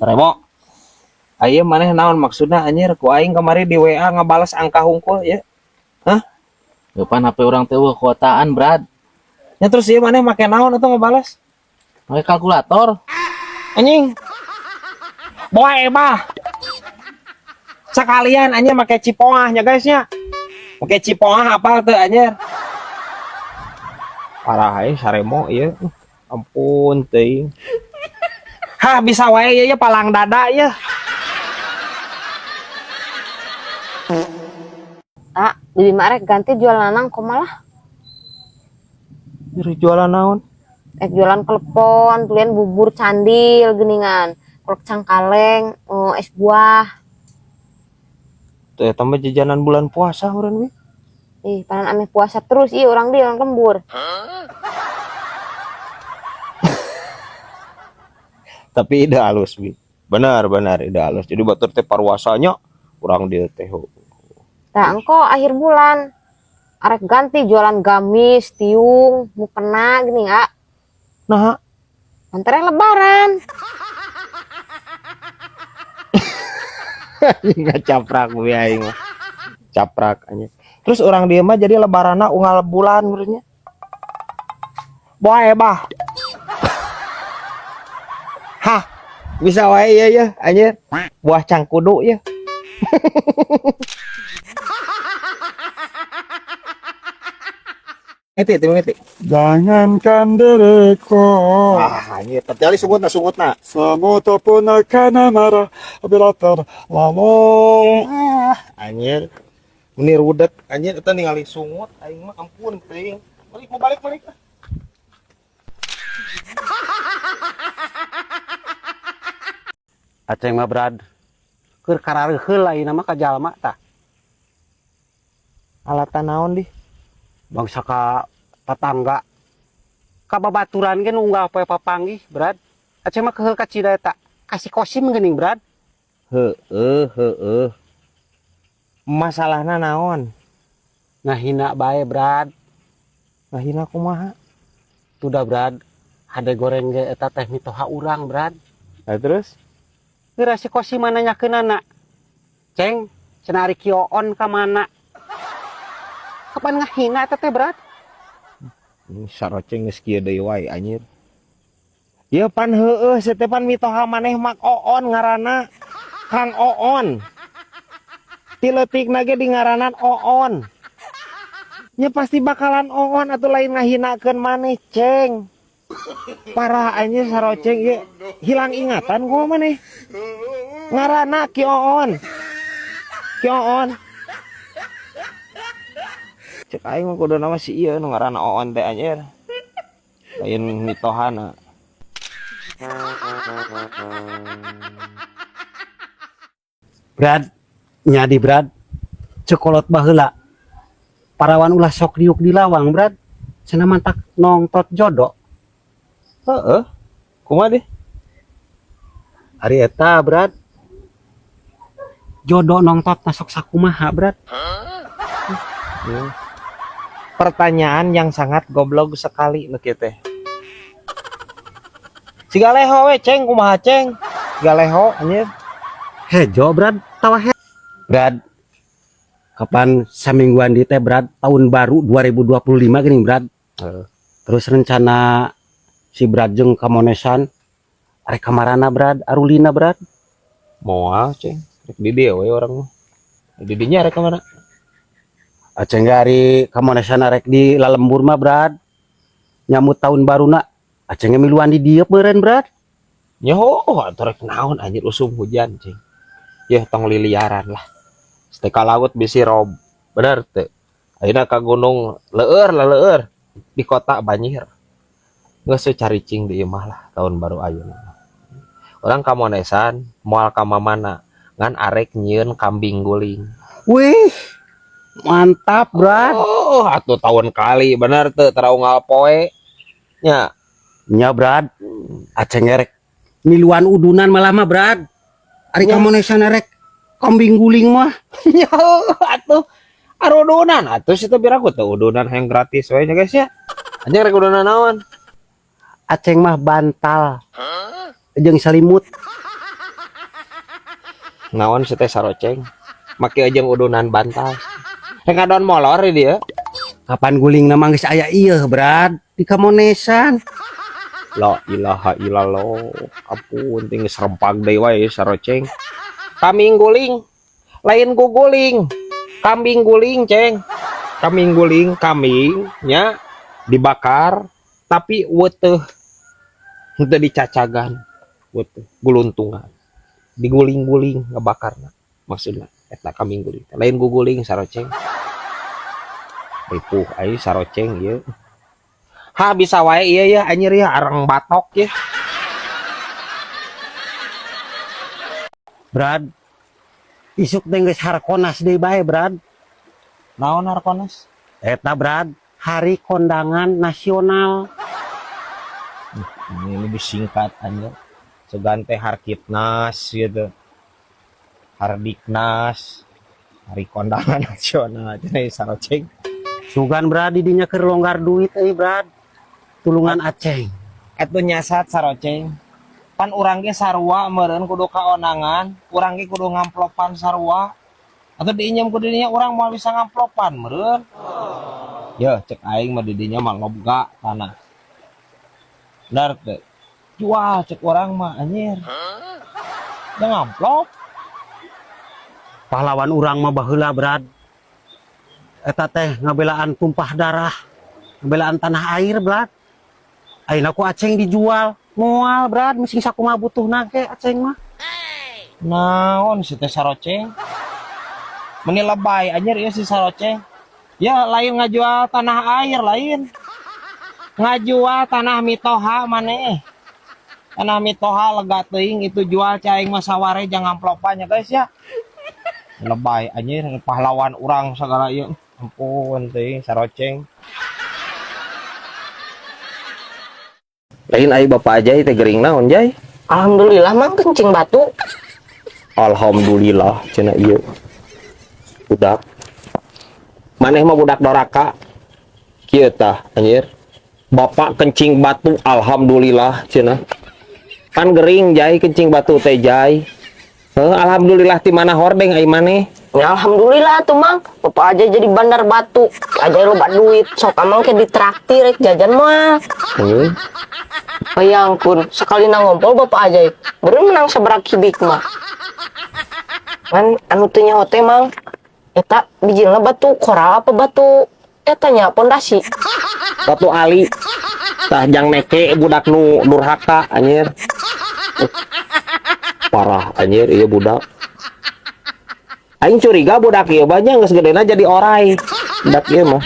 Remo, ayo maneh naon maksudna anjir ku aing kemarin di WA ngabales angka hungkul ya. Hah? Depan HP orang teh weuh kuotaan, Brad. Ya terus ieu maneh make naon atuh ngabales? Make kalkulator. Anjing. Boy mah. Sekalian anjir make cipoahnya guysnya. Make cipoah apal teu anjir. Parah aing saremo ieu. Ampun teuing. Hah bisa wae ya palang dada ya. Tak, bibi marek ganti jualan nang kumalah. Nyeri jualan naon? Jualan klepon, tulian bubur candil geningan, kolak cangkaleng, es buah. Teh tambah jajanan bulan puasa urang we. Ih, panan ame puasa terus ih orang dia orang lembur. Tapi ide halus bi. Benar ide halus. Jadi batur teh parwasanya urang dia teh. Nah, engko akhir bulan arek ganti jualan gamis, tiung, mukena gini enggak. Nah, Antara lebaran. nggak caprak gue aing mah. Caprak aja. Terus orang dia mah jadi lebarana unggal bulan menurutnya. Boy bah. Hah, bisa wae ya anjir. Buah cangkudu ya. Ngeti. Jangankan diriku Anjir, terjadi sungutna. semut pun akan marah bila terlalu. Anjir. Ini rudet anjir eta ningali sungut aing mah ampun teuing. Balik. Aceng mah Brad keur karareuheul ayeuna mah ka jalma tah Alatan naon di? bangsa ka tetangga ka babaturan ge nu unggah poe papanggih Brad. Aceng mah keheul ka Cidae tak kasih kosim geuning Brad. Heueuh. Masalahna naon? Ngahina bae Brad. Ngahina kumaha? Tuda Brad hade goreng ge eta teh mitoha urang Brad. Nah, terus? Geura si kosim nanyakeunana, Ceng cenah ari kioon ka mana? Kapan ngahina eta teh Brad? Saroceng geus kieu deui wae anjir. Ya pan heueuh setepan mitoha maneh mak Oon ngaranna. Kang Oon. Ti leutikna ge di ngaranan Oon. Nya pasti bakalan Oon atuh lain ngahinakeun maneh, Ceng. Parah anjir saroceng ye hilang ingatan gua maneh. Ngaranna Ki Oon. Cek aing mah kudu nama si ieu nu ngaranna Oon teh anjir. Lain mitohana. Brad, nyadi Brad, cekolot baheula. Parawan ulah sok diuk di lawang Brad. Cenah mantak nongtot jodoh. Heeh. Kumaha deh? Ari eta Brad. Jodoh nongtot nasok sakumaha Brad. Pertanyaan yang sangat goblok sekali nu kieu teh. Sigaleho we Ceng kumaha Ceng? Galeho anjir. Hejo Brad, tawa he. Brad, kapan samingguan di teh Brad tahun baru 2025 gini Brad. Terus rencana si Brad jeung kamonesan arek kamarana Brad, Arulina Brad. Moal Ceng. Rek di dieu we orang mah. Di dinya rek kemana? Aceng ari kamonesan arek di Lalembur mah Brad. Nyambut tahun baruna aceng miluan di dieu meureun Brad. Nyoh, atuh rek naon anjir usum hujan Ceng. Yeh tong liliaran lah. Steka laut bisi rob. Bener teu. Ayeuna ka gunung leueur di kota banjir. Geus caricing di imah lah tahun baru ayeuna. Orang kamonesan moal ka mamana ngan arek nyieun kambing guling. Wih, mantap Brad. Oh, atuh tahun kali bener teu taraunggal poe. Nya, Nya Brad, aceng rek miluan udunan malah mah Brad. Ari kamonesan arek kambing guling mah. nya atuh arudunan atuh situ biraku teu udunan yang gratis we nya guys ya. Anjing rek udunan naon? Aceng mah bantal jeung selimut. Naon si teh saroceng make jeung udunan bantal ngadon molor dia. Kapan guling nama geus aya ieu Brad di Kamonesan. La ilaha illallah. Ampun ting serempag deui wae saroceng. Kambing guling lain guguling. Kambing guling ceng. Kambing guling kambingnya dibakar tapi weuteuh henteu dicacagan. Weuteuh guluntungan. Diguling-guling ngebakarna. Maksudna eta kambing guling. Lain guguling saroceng. Ripuh ai saroceng ieu. Ha bisa wae ieu ya anjir ya areng batok ya. Brad, isuk teh geus Harkonas deui bae Brad. Naon Harkonas? Eta Brad, Hari Kondangan Nasional. Ini lebih singkat anjir. Segan teh Harkitnas gitu. Hardiknas. Hari Kondangan Nasional cenah saroceng. Sugan Brad didinya keur longgar duit euy Brad. Tulungan Aceh. Etu nyasat saroceng. Pan urang ge sarua meureun kudu kaonangan, urang ge kudu ngamplopan sarua. Atau diinjem ku didinya urang moal bisa ngamplopan meureun. Ya cek aing mah didinya mah lobga tanah. Benar teh. Jual cek urang mah anjir. Da ngamplop. Pahlawan urang mah baheula Brad. Eta teh ngabelaan tumpah darah. Ngabelaan tanah air Brad. Ayeuna ku Aceng dijual. Moal Brad, mesti sakumaha butuhna ge Aceng mah. Naon si teh saroceng? Meni lebay anjir ieu si saroceng. Ya lain ngajual tanah air lain. Ngajual tanah mitoha maneh. Tanah mitoha lega teuing itu jual caing mah saware jangan amplopannya guys ya. Lebay anjir pahlawan urang sagala ieu. Ampun teuing saroceng. Lain ai bapak Ajay teh gering naon Jay? Alhamdulillah mang kencing batu. Alhamdulillah cenah ieu. Budak. Maneh mah budak doraka. Kieu tah anjir. Bapak kencing batu alhamdulillah cenah. Kan gering Jay kencing batu teh Jay. Alhamdulillah ti mana hordeng ai maneh. Ya alhamdulillah tuh mang, bapak aja jadi bandar batu, aja loba duit, sok amang ke ditraktir rek jajan mah. Ya ampun, sekali nang ngompol bapak aja, beureum menang sabaraha kibik mah. Man anu teu nyaho teh mang, eta bijilna batu koral apa batu eta nya pondasi. Batu ali. Tah jang neke budak nu durhaka anjir. Parah anjir ieu budak. Aing curiga budak ieu banyak geus gedena jadi orai. Budak ieu mah.